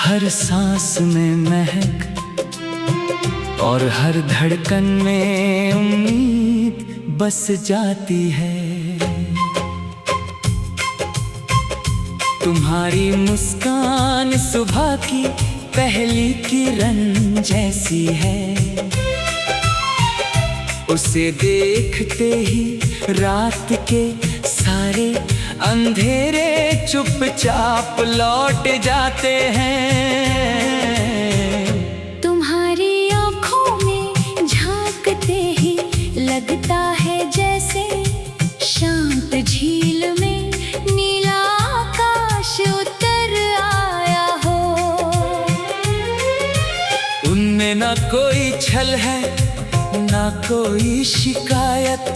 हर सांस में महक और हर धड़कन में उम्मीद बस जाती है। तुम्हारी मुस्कान सुबह की पहली किरण जैसी है, उसे देखते ही रात के सारे अंधेरे चुपचाप लौट जाते हैं। तुम्हारी आँखों में झांकते ही लगता है जैसे शांत झील में नीला आकाश उतर आया हो। उनमें ना कोई छल है ना कोई शिकायत,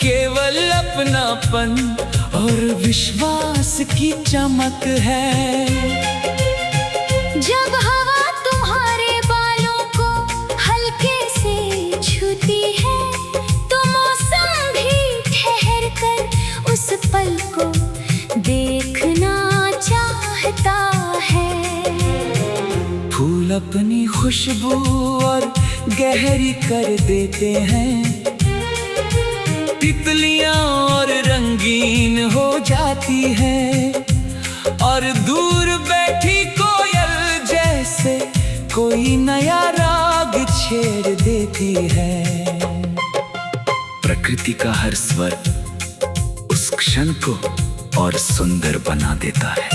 केवल अपनापन और विश्वास की चमक है। जब हवा तुम्हारे बालों को हल्के से छूती है तो मौसम भी ठहर कर उस पल को देखना चाहता है। फूल अपनी खुशबू और गहरी कर देते हैं, तितलियां और रंगीन हो जाती है, और दूर बैठी कोयल जैसे कोई नया राग छेड़ देती है। प्रकृति का हर स्वर उस क्षण को और सुंदर बना देता है।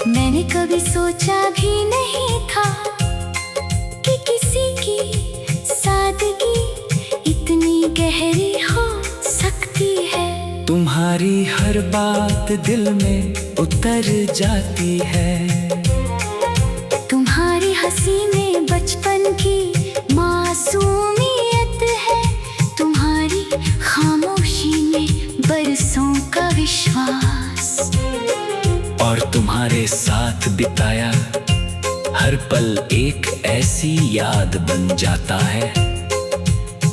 मैंने कभी सोचा भी नहीं था कि किसी की सादगी इतनी गहरी हो सकती है। तुम्हारी हर बात दिल में उतर जाती है। तुम्हारी हंसी में बचपन की मासूमियत है, तुम्हारी खामोशी में बरसों का विश्वास, और तुम्हारे साथ बिताया हर पल एक ऐसी याद बन जाता है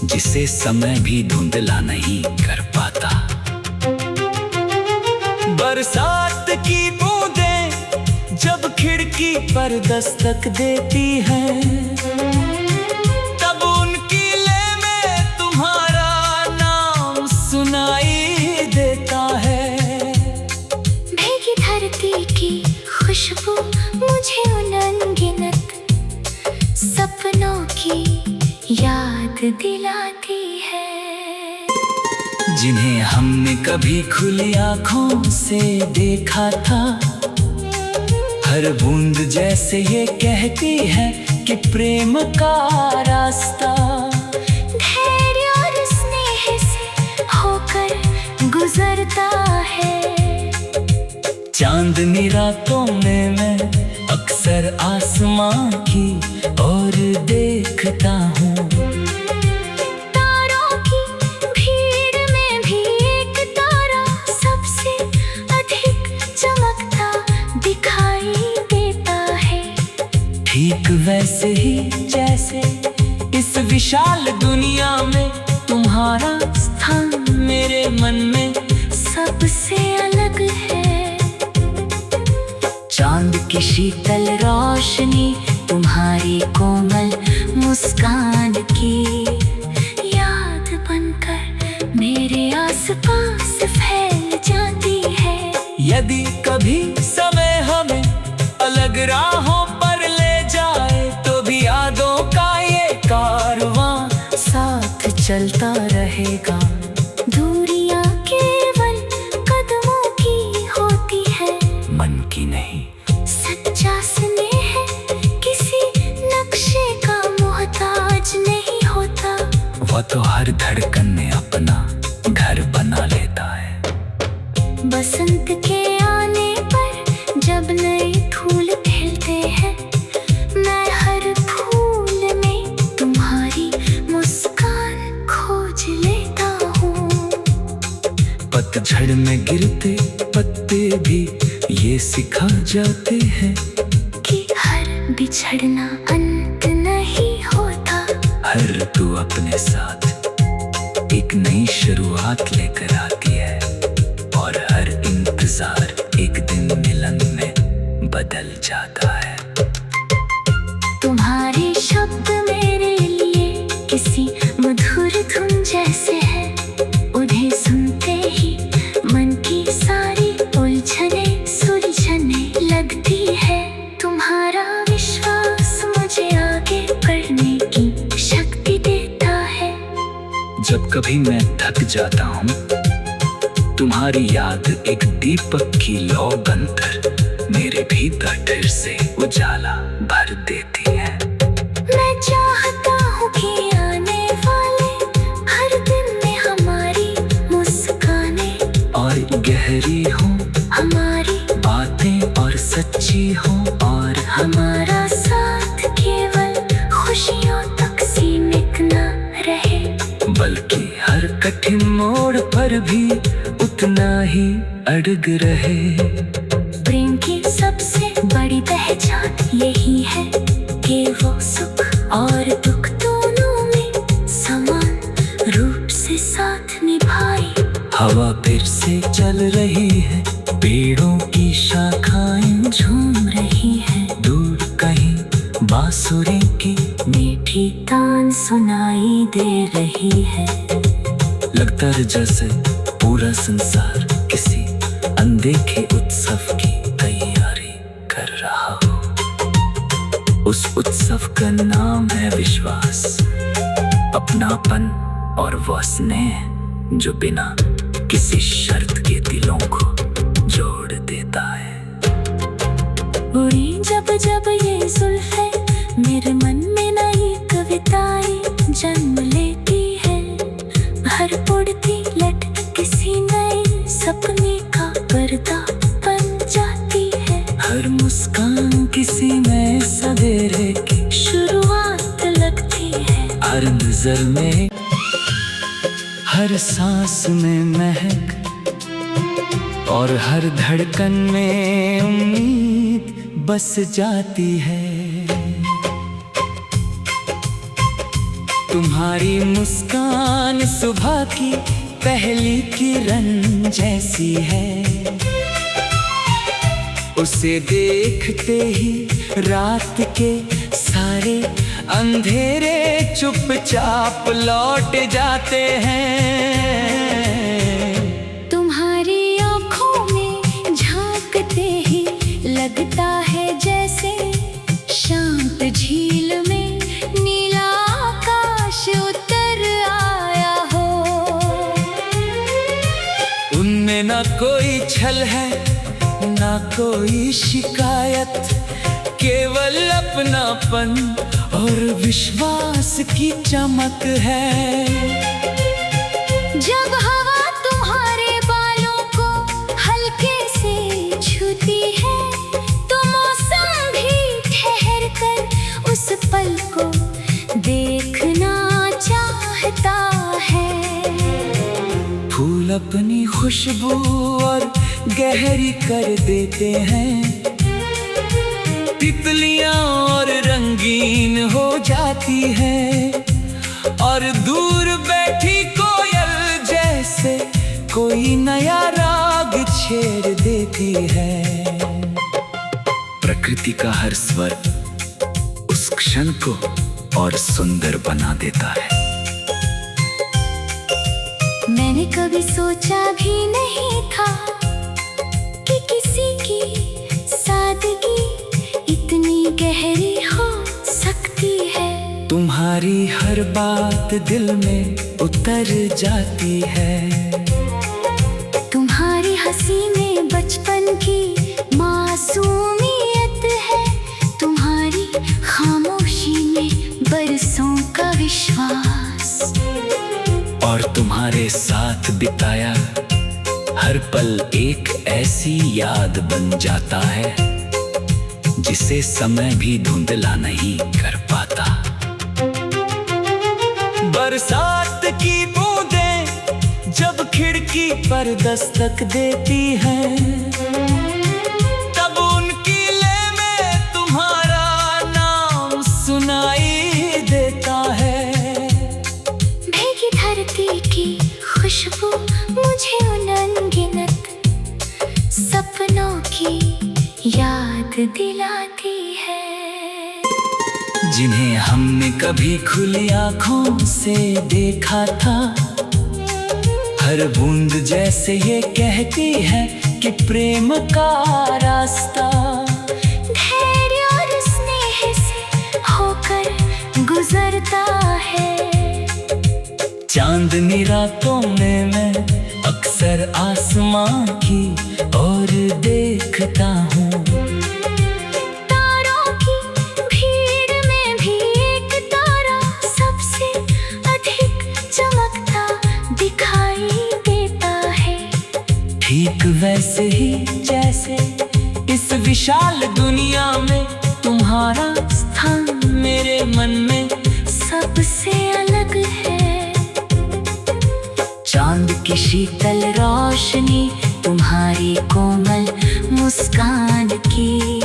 जिसे समय भी धुंधला नहीं कर पाता। बरसात की बूंदें जब खिड़की पर दस्तक देती हैं, तब उनकी ले में तुम्हारा नाम सुनाई देता है। भीगी धरती की खुशबू मुझे उन अनगिनत सपनों की याद दिलाती है, जिन्हें हमने कभी खुली आँखों से देखा था। हर बूंद जैसे ये कहती है कि प्रेम का रास्ता धैर्य और स्नेह से होकर गुजरता है। चांदनी रातों में मैं अक्सर आसमां की ओर देखता हूँ, तारों की भीड़ में भी एक तारा सबसे अधिक चमकता दिखाई देता है। ठीक वैसे ही जैसे इस विशाल दुनिया में तुम्हारा स्थान मेरे मन में सबसे अलग है। चांद की शीतल रोशनी, तुम्हारी कोमल मुस्कान की याद बनकर मेरे आसपास फैल जाती है। यदि कभी समय हमें अलग राहों पर ले जाए तो भी यादों का ये कारवां साथ चलता रहेगा। दूरियां केवल कदमों की होती है, मन की नहीं। सच्चा स्नेह किसी नक्शे का मोहताज नहीं होता, वह तो हर धड़कन में अपना घर बना लेता है। बसंत के आने पर जब नए फूल खिलते हैं, मैं हर फूल में तुम्हारी मुस्कान खोज लेता हूँ। पतझड़ में गिरते पत्ते भी ये सिखा जाते हैं कि हर बिछड़ना अंत नहीं होता। हर तू अपने साथ एक नई शुरुआत लेकर आती है, और हर इंतजार एक दिन मिलन में बदल जाता है। तुम्हारे शब्द मेरे लिए किसी मधुर धुन जैसे है, उन्हें सुनते ही मन की सारी उलझने सुलझने लगती है। तुम्हारा विश्वास मुझे आगे बढ़ने की शक्ति देता है। जब कभी मैं थक जाता हूँ, तुम्हारी याद एक दीपक की लौ बनकर मेरे भीतर फिर से उजाला भर देती है। मैं चाहता हूँ कि आने वाले हर दिन में हमारी मुस्कानें और गहरी हो हमारी बातें और सच्ची हो, और हमारा साथ केवल खुशियों तक सीमित न रहे, बल्कि हर कठिन मोड़ पर भी उतना ही अड़ग रहे। प्रेम की सबसे बड़ी पहचान यही है कि वो सुख और दुख दोनों में समान रूप से साथ निभाए। हवा फिर से चल रही है, पेड़ों की शाखाएं झूम रही है, दूर कहीं बांसुरी की मीठी तान सुनाई दे रही है। लगता है जैसे पूरा संसार किसी अनदेखे उत्सव की तैयारी कर रहा हो। उस उत्सव का नाम है विश्वास, अपनापन और वो स्नेह जो बिना किसी शर्त के दिलों को जोड़ देता है। उड़ी जब जब ये जुल्फें मेरे मन में नई कविताएं जन्म लेती है, हर उड़ती लट किसी नए सपने का पर्दा बन जाती है। हर मुस्कान किसी नए सवेरे की शुरुआत लगती है। हर नजर में, हर सांस में महक, और हर धड़कन में उम्मीद बस जाती है। तुम्हारी मुस्कान सुबह की पहली किरण जैसी है, उसे देखते ही रात के सारे अंधेरे चुपचाप लौट जाते हैं। तुम्हारी आँखों में झांकते ही लगता है जैसे शांत झील में नीला आकाश उतर आया हो। उनमें ना कोई छल है ना कोई शिकायत, केवल अपनापन और विश्वास की चमक है। जब हवा तुम्हारे बालों को हल्के से छूती है, तो मौसम भी ठहर कर उस पल को देखना चाहता है। फूल अपनी खुशबू और गहरी कर देते हैं, तितलियां और रंगीन हो जाती है, और दूर बैठी कोयल जैसे कोई नया राग छेड़ देती है। प्रकृति का हर स्वर उस क्षण को और सुंदर बना देता है। मैंने कभी सोचा भी नहीं था कि किसी की सादगी इतनी गहरी हो सकती है। तुम्हारी हर बात दिल में उतर जाती है। तुम्हारी हंसी में बचपन की मासूमियत है, तुम्हारी खामोशी में बरसों का विश्वास, और तुम्हारे साथ बिताया हर पल एक ऐसी याद बन जाता है जिसे समय भी धुंधला नहीं कर पाता। बरसात की बूंदें जब खिड़की पर दस्तक देती हैं, तब उनकी ले में तुम्हारा नाम सुनाई देता है। भीगी धरती की खुशबू मुझे उन अनगिनत सपनों की याद याद दिलाती है। जिन्हें हमने कभी खुली आंखों से देखा था, हर बूंद जैसे ये कहती है कि प्रेम का रास्ता धैर्य और स्नेह से होकर गुजरता है। चांदनी रातों में मैं अक्सर आसमां की ओर देखता हूँ। तारों की भीड़ में भी एक तारा सबसे अधिक चमकता दिखाई देता है। ठीक वैसे ही जैसे इस विशाल दुनिया में तुम्हारा स्थान मेरे मन में सबसे अलग है। चांद की शीतल रोशनी, तुम्हारी कोमल मुस्कान की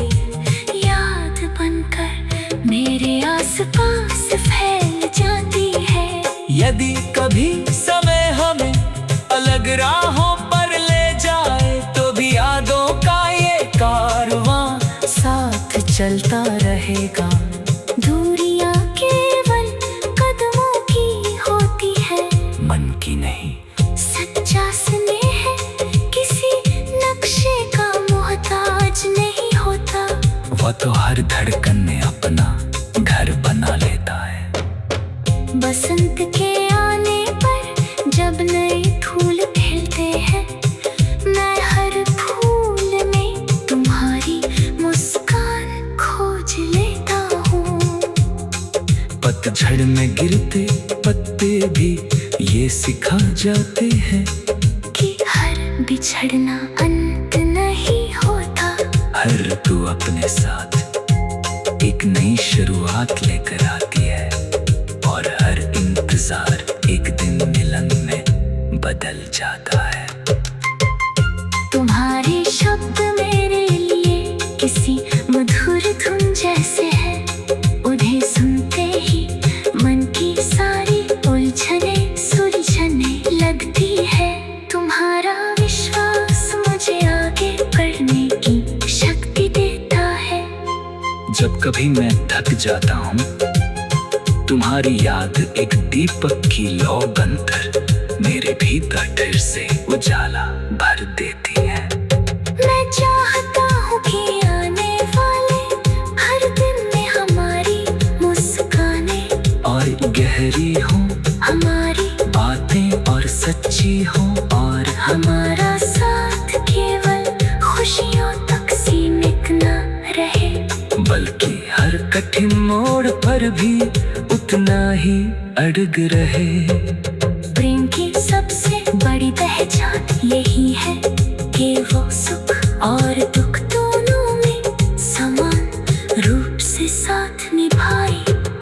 याद बनकर मेरे आसपास फैल जाती है। यदि कभी समय हमें अलग राहों पर ले जाए, तो भी यादों का ये कारवां साथ चलता रहेगा। दूरियां केवल कदमों की होती है, मन की नहीं। सच्चा स्नेह किसी नक्शे का मोहताज नहीं होता। वो तो हर धड़कन में अपना घर बना लेता है। बसंत के आने पर जब नए फूल खिलते हैं, मैं हर फूल में तुम्हारी मुस्कान खोज लेता हूँ। पतझड़ में गिरते पत्ते भी ये सिखा जाते हैं कि हर बिछड़ना अंत नहीं होता। हर तू अपने साथ एक नई शुरुआत लेकर आती है, और हर इंतजार एक दिन मिलन में बदल जाता है। तुम्हारे शब्द मेरे लिए किसी मधुर धुन जैसे है। उन्हें सुनते ही मन की सारी उलझने सुलझने लगती है। तुम्हारा विश्वास मुझे आगे बढ़ने की शक्ति देता है। जब कभी मैं थक जाता हूँ, तुम्हारी याद एक दीपक की लौ बनकर मेरे भीतर फिर से उजाला भर देती है। मैं चाहता हूँ कि आने वाले हर दिन में हमारी मुस्कानें और गहरी हो हमारी बातें और सच्ची हो, और हमारा साथ केवल खुशियों तक सीमित न रहे, बल्कि हर कठिन मोड़ पर भी उतना ही अड़ग रहे। प्रेम की सबसे बड़ी पहचान यही है कि वो सुख और दुख दोनों में समान रूप से साथ निभाए।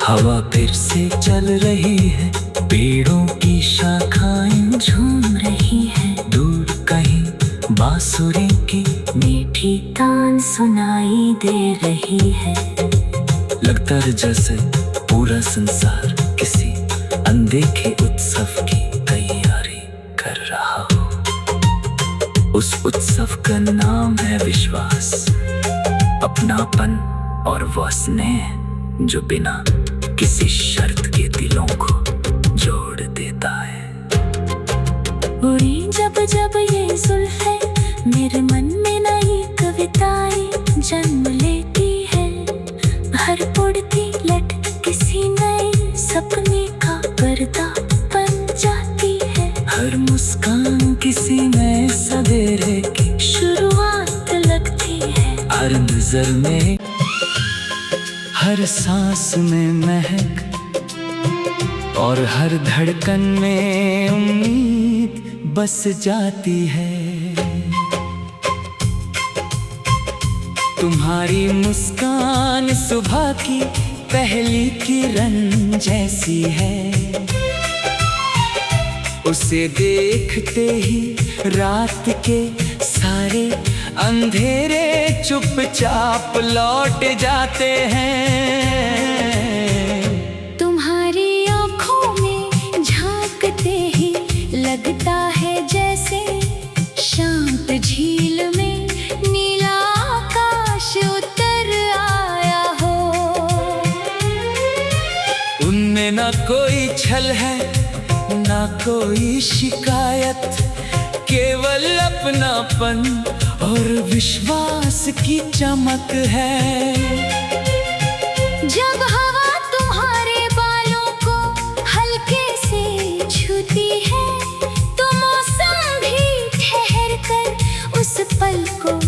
हवा फिर से चल रही है, पेड़ों की शाखाएं झूम रही है, दूर कहीं बांसुरी की मीठी तान सुनाई दे रही है। लगता है जैसे पूरा संसार किसी अनदेखे उत्सव की तैयारी कर रहा हो। उस उत्सव का नाम है विश्वास, अपनापन और वो स्नेह जो बिना किसी शर्त के दिलों को जोड़ देता है। उड़ी जब जब ये जुल्फें मेरे मन में नई कविताएं जन्म लेती है। हर उड़ती लट किसी नए सपने का पर्दा बन जाती है। हर मुस्कान किसी नए सवेरे की शुरुआत लगती है। हर नजर में, हर सांस में महक, और हर धड़कन में उम्मीद बस जाती है। तुम्हारी मुस्कान सुबह की पहली किरण जैसी है। उसे देखते ही रात के सारे अंधेरे चुपचाप लौट जाते हैं। तुम्हारी आँखों में झांकते ही लगता है जैसे शांत झील में नीला आकाश उतर ना कोई छल है ना कोई शिकायत, केवल अपनापन और विश्वास की चमक है। जब हवा तुम्हारे बालों को हल्के से छूती है तो मौसम भी ठहर कर उस पल को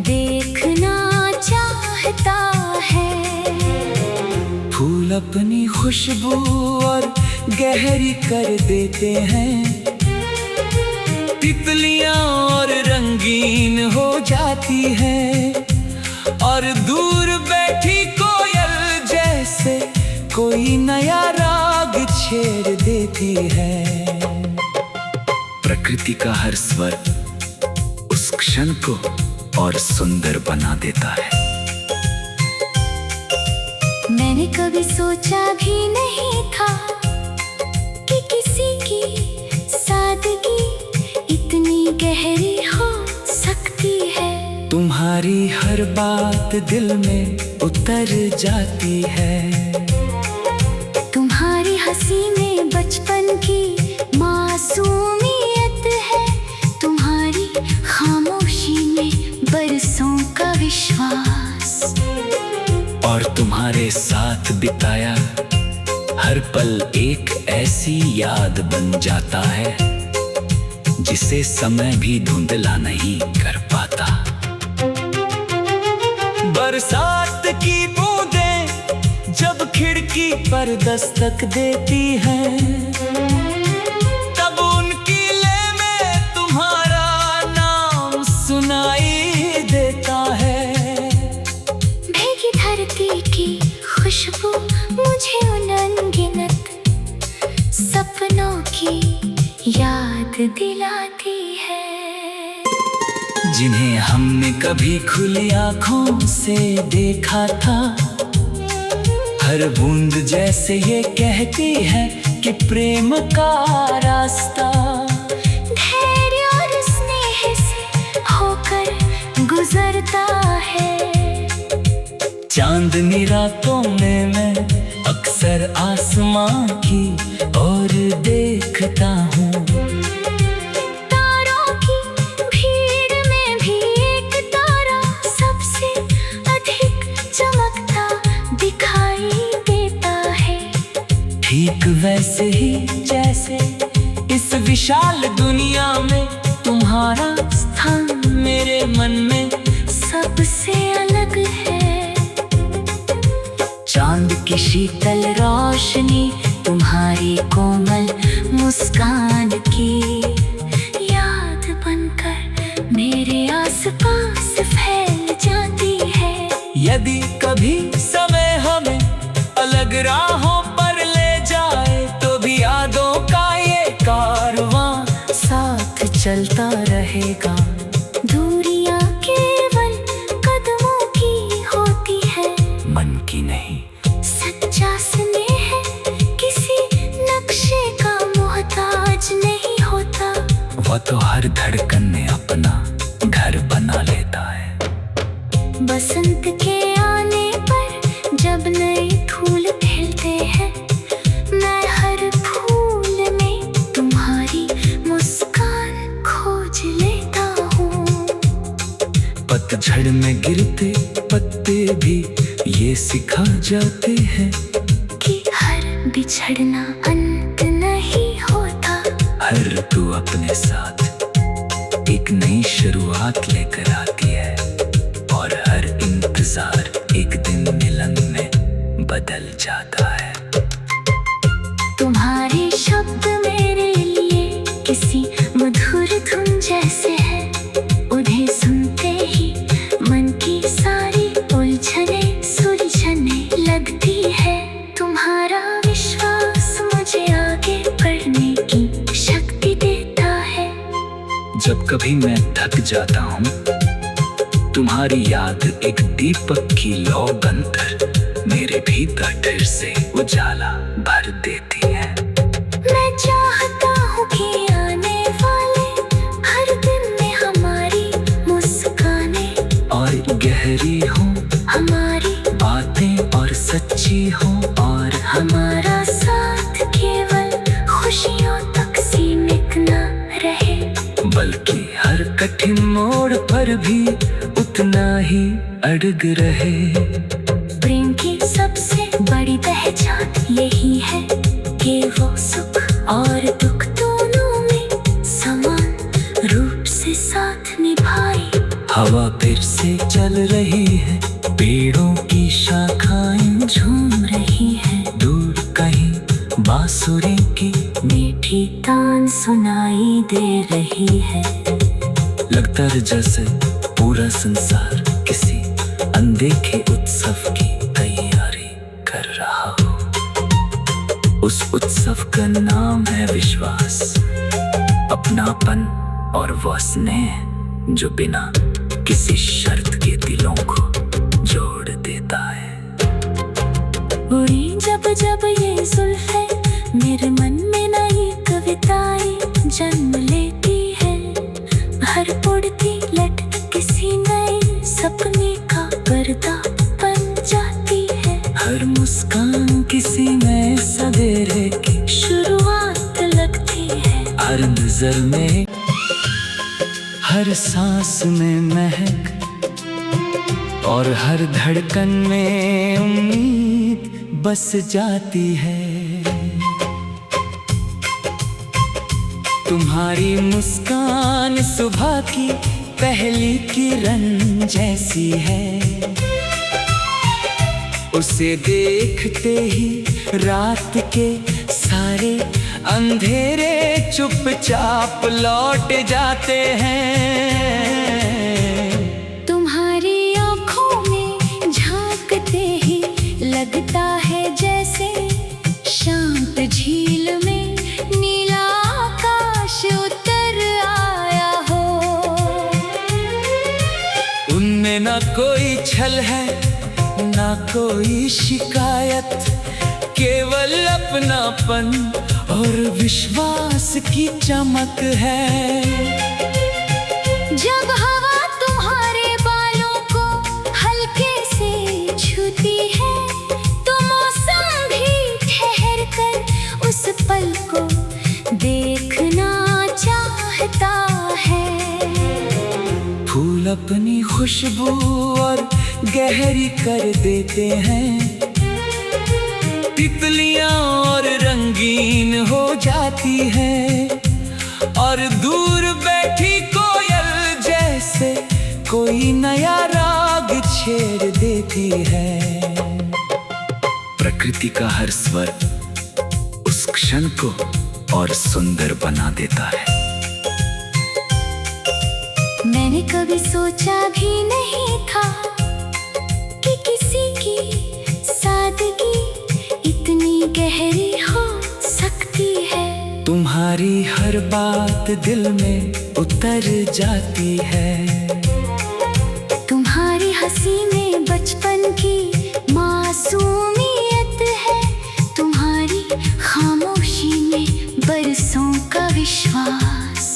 देखना चाहता है। फूल अपनी खुशबू और गहरी कर देते हैं, तितलियां और रंगीन हो जाती है, और दूर बैठी कोयल जैसे कोई नया राग छेड़ देती है। प्रकृति का हर स्वर उस क्षण को और सुंदर बना देता है। मैंने कभी सोचा भी नहीं था कि किसी की सादगी इतनी गहरी हो सकती है। तुम्हारी हर बात दिल में उतर जाती है। तुम्हारी हंसी में बचपन की मासूमियत है, तुम्हारी खामोशी में बरसों का विश्वास। और तुम्हारे साथ बिताया हर पल एक ऐसी याद बन जाता है जिसे समय भी धुंधला नहीं कर पाता। बरसात की बूंदें जब खिड़की पर दस्तक देती हैं, तब उनकी ले में तुम्हारा नाम सुनाई देता है। भीगी धरती की खुशबू मुझे उन अनगिनत सपनों की याद दिलाती है, जिन्हें हमने कभी खुली आंखों से देखा था। हर बूंद जैसे ये कहती है कि प्रेम का रास्ता धैर्य और स्नेह से होकर गुजरता है। चांदनी रातों में मैं अक्सर आसमां की ओर देखता हूँ। तारों की भीड़ में भी एक तारा सबसे अधिक चमकता दिखाई देता है। ठीक वैसे ही जैसे इस विशाल दुनिया में तुम्हारा स्थान मेरे मन में सबसे अलग है। चांद की शीतल रोशनी तुम्हारी कोमल मुस्कान की याद बनकर मेरे आसपास फैल जाती है। यदि कभी समय हमें अलग राहों पर ले जाए तो भी यादों का ये कारवां साथ चलता रहेगा। दूरियां केवल कदमों की होती है, मन की नहीं। सच्चा स्नेह किसी नक्शे का मोहताज नहीं होता। वो तो हर धड़कन में अपना घर बना लेता है। बसंत के आने पर जब नए फूल खिलते हैं, मैं हर फूल में तुम्हारी मुस्कान खोज लेता हूँ। पतझड़ में गिरते पत्ते भी ये सिखा जाते हैं कि हर बिछड़ना अंत नहीं होता। हर ऋतु अपने साथ एक नई शुरुआत लेकर आती है, और हर इंतजार एक दिन मिलन में बदल जाता है। तुम्हारे शब्द मेरे लिए किसी मधुर धुन जैसे है, उन्हें सुनते ही मन की सारी उलझने सुलझने लगती है। तुम्हारा विश्वास मुझे आगे बढ़ने की शक्ति देता है। जब कभी मैं थक जाता हूँ, तुम्हारी याद एक दीपक की लौ बनकर मेरे भीतर फिर से उजाला भर देती है। मैं चाहता हूँ कि आने वाले हर दिन में हमारी मुस्कानें और गहरी हो हमारी बातें और सच्ची हो, और हमारा साथ उतना ही अड़ग रहे। प्रेम की सबसे बड़ी पहचान यही है कि वो सुख और दुख दोनों में समान रूप से साथ निभाए। हवा फिर से चल रही है, पेड़ों की शाखाएं झूम रही है, दूर कहीं बांसुरी की मीठी तान सुनाई दे रही है। लगता है जैसे पूरा संसार किसी अनदेखे उत्सव की तैयारी कर रहा हो। उस उत्सव का नाम है विश्वास, अपनापन और वो स्नेह जो बिना किसी शर्त के दिलों को जोड़ देता है। उड़ी जब जब ये जुल्फे मेरे मन में नई कविताएं जन्म लेती है। हर उड़ती लट किसी नए सपने का पर्दा बन जाती है। हर मुस्कान किसी नए सवेरे की शुरुआत लगती है। हर नजर में, हर सांस में महक और हर धड़कन में उम्मीद बस जाती है। तुम्हारी मुस्कान सुबह की पहली किरण जैसी है। उसे देखते ही रात के सारे अंधेरे चुपचाप लौट जाते हैं। तुम्हारी आँखों में झांकते ही लगता है जैसे शांत झील में नीला आकाश उतर आया हो। उनमें ना कोई छल है ना कोई शिकायत, केवल अपनापन और विश्वास की चमक है। जब हवा तुम्हारे बालों को हल्के से छूती है तो मौसम भी ठहर कर उस पल को देखना चाहता है। फूल अपनी खुशबू और गहरी कर देते हैं, तितलियां और रंगीन हो जाती है, और दूर बैठी कोयल जैसे कोई नया राग छेड़ देती है। प्रकृति का हर स्वर उस क्षण को और सुंदर बना देता है। मैंने कभी सोचा भी नहीं था कि किसी की सादगी इतनी गहरी हो सकती है। तुम्हारी हर बात दिल में उतर जाती है। तुम्हारी हंसी में बचपन की मासूमियत है। तुम्हारी खामोशी में बरसों का विश्वास।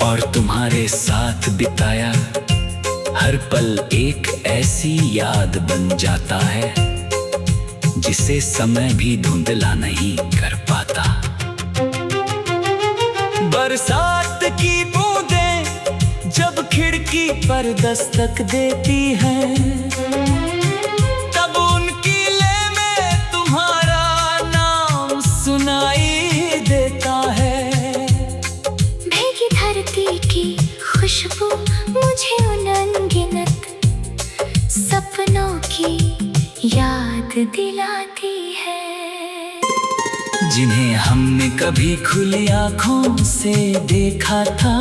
और तुम्हारे साथ बिताया हर पल एक ऐसी याद बन जाता है जिसे समय भी धुंधला नहीं कर पाता। बरसात की बूंदें जब खिड़की पर दस्तक देती हैं, तब उनकी ले में तुम्हारा नाम सुनाई देता है। भीगी धरती की खुशबू मुझे उन अनगिनत सपनों की याद दिलाती है जिन्हें हमने कभी खुली आंखों से देखा था।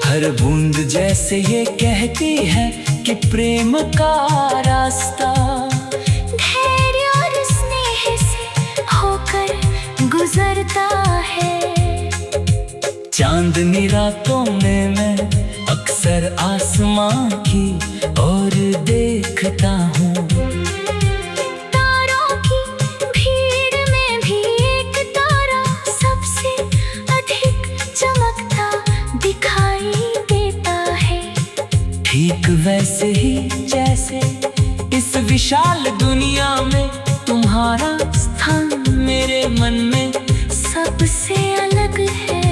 हर बूंद जैसे ये कहती है कि प्रेम का रास्ता धैर्य और स्नेह से होकर गुजरता है। चांदनी रातों में मैं अक्सर आसमां की ओर देखता हूँ। तारों की भीड़ में भी एक तारा सबसे अधिक चमकता दिखाई देता है। ठीक वैसे ही जैसे इस विशाल दुनिया में तुम्हारा स्थान मेरे मन में सबसे अलग है।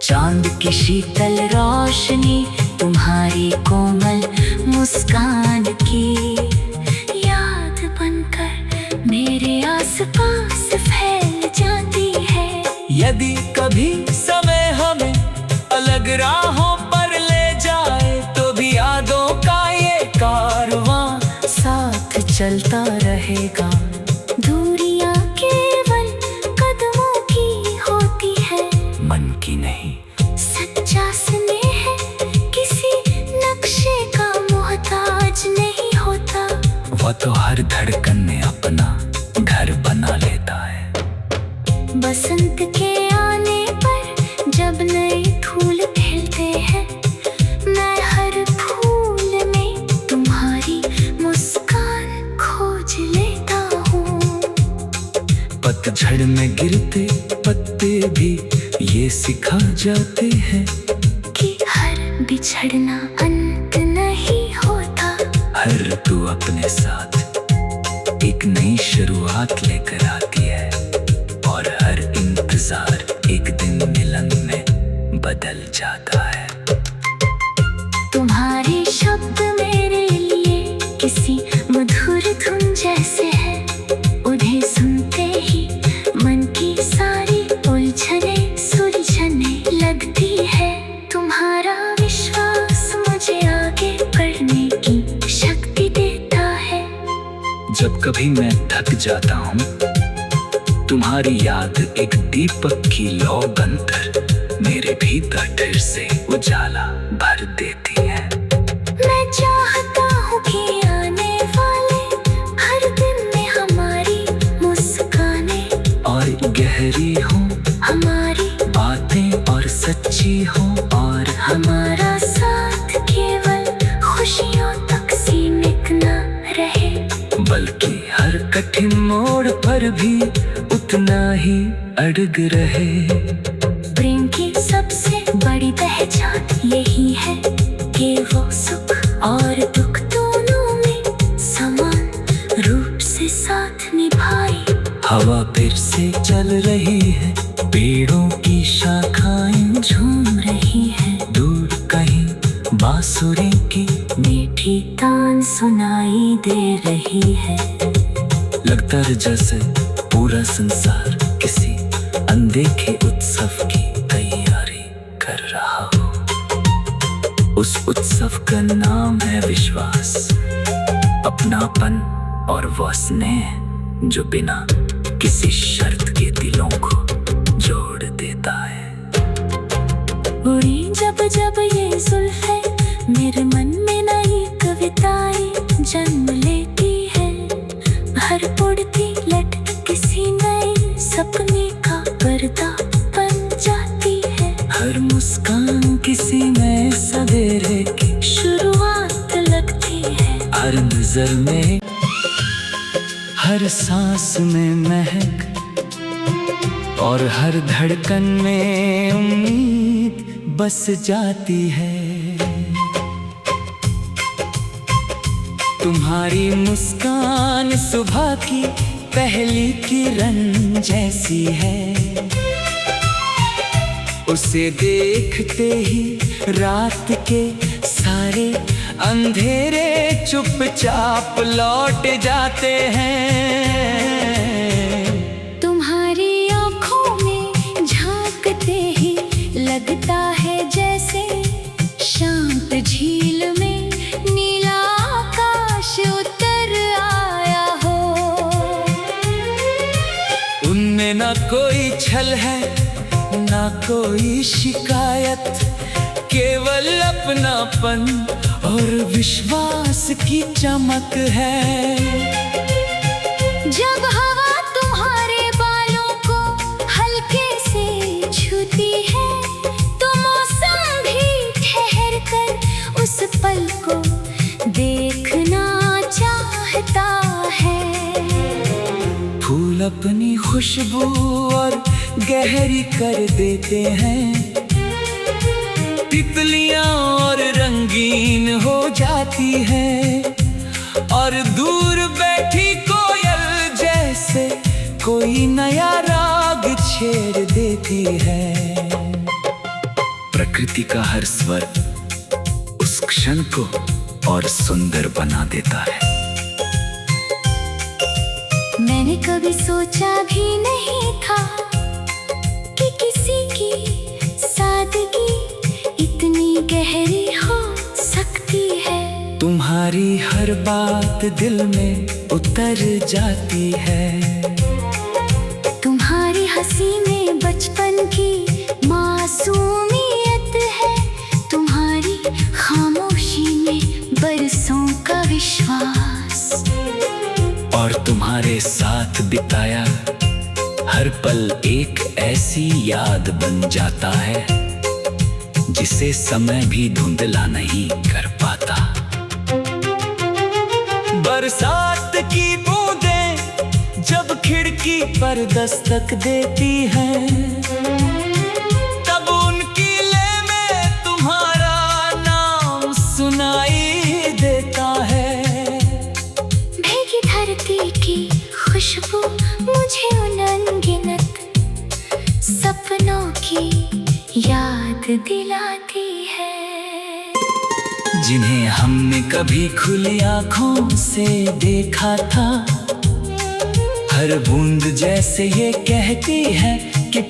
चांद की ये शीतल रोशनी तुम्हारी कोमल मुस्कान की याद बनकर मेरे आसपास फैल जाती है। यदि कभी समय हमें अलग राहों पर ले जाए तो भी यादों का ये कारवां साथ चलता रहेगा। दूरियां केवल कदमों की होती है, मन की नहीं। सच्चा स्नेह किसी नक्शे का मोहताज नहीं होता। वो तो हर धड़कन में अपना घर बना लेता है। बसंत के आने पर जब नए फूल खिलते हैं, मैं हर फूल में तुम्हारी मुस्कान खोज लेता हूँ। पतझड़ में गिरते पत्ते भी ये सिखा जाते हैं कि हर बिछड़ना अंत नहीं होता। हर तू अपने साथ एक नई शुरुआत लेकर आती है और हर इंतजार एक दिन मिलन में बदल जाता है। तुम्हारे शब्द मेरे लिए किसी मधुर धुन जैसे है, उन्हें सुनते ही मन की सारी उलझने सुलझने लगती है। तुम्हारा विश्वास मुझे आगे बढ़ने की शक्ति देता है। जब कभी मैं थक जाता हूँ, तुम्हारी याद एक दीपक की लौ बनकर मेरे भीतर फिर से उजाला भर देती है। मैं चाहता हूँ कि आने वाले हर दिन में हमारी मुस्कानें और गहरी हो हमारी बातें और सच्ची हो और हमारा साथ केवल खुशियों तक सीमित न रहे, बल्कि हर कठिन मोड़ पर भी उतना ही अड़ग रहे। प्रेम की सबसे बड़ी पहचान यही है कि वो सुख और दुख दोनों में समान रूप से साथ निभाए। हवा फिर से चल रही है, पेड़ों की शाखाएं झूम रही है, दूर कहीं बांसुरी की मीठी तान सुनाई दे रही है। लगता है जैसे पूरा संसार किसी अनदेखे उत्सव की तैयारी कर रहा हो। उस उत्सव का नाम है विश्वास, अपनापन और वो स्नेह जो बिना किसी शर्त के दिलों को जोड़ देता है। उड़ी जब जब ये जुल्फें मेरे मन में नई कविताएं जन्म लेती है। हर उड़ती लट किसी नए सपने का पर्दा बन जाती है। हर मुस्कान किसी नए सवेरे की शुरुआत लगती है। हर नजर में हर सांस में महक और हर धड़कन में उम्मीद बस जाती है। तुम्हारी मुस्कान सुबह की पहली किरण जैसी है, उसे देखते ही रात के सारे अंधेरे चुपचाप लौट जाते हैं। तुम्हारी आँखों में झांकते ही लगता है जैसे शांत झील में नीला आकाश उतर आया हो। उनमें ना कोई छल है ना कोई शिकायत, केवल अपनापन और विश्वास की चमक है। जब हवा तुम्हारे बालों को हल्के से छूती है तो मौसम भी ठहर कर उस पल को देखना चाहता है। फूल अपनी खुशबू और गहरी कर देते हैं, तितलियां और रंगीन हो जाती है और दूर बैठी कोयल जैसे कोई नया राग छेड़ देती है। प्रकृति प्रकृति का हर स्वर उस क्षण को और सुंदर बना देता है। मैंने कभी सोचा भी नहीं था कि किसी की सादगी इतनी गहरी हो सकती है। तुम्हारी हर बात दिल में उतर जाती है। तुम्हारी हंसी में बचपन की मासूमियत है। तुम्हारी खामोशी में बरसों का विश्वास। और तुम्हारे साथ बिताया हर पल एक ऐसी याद बन जाता है जिसे समय भी धुंधला नहीं कर पाता। बरसात की बूंदें जब खिड़की पर दस्तक देती हैं, तब उनकी ले में तुम्हारा नाम सुनाई देता है। भीगी धरती की खुशबू मुझे उन अनगिनत सपनों की याद दिलाती है जिन्हें हमने कभी खुली आंखों से देखा था। हर बूंद जैसे ये कहती है कि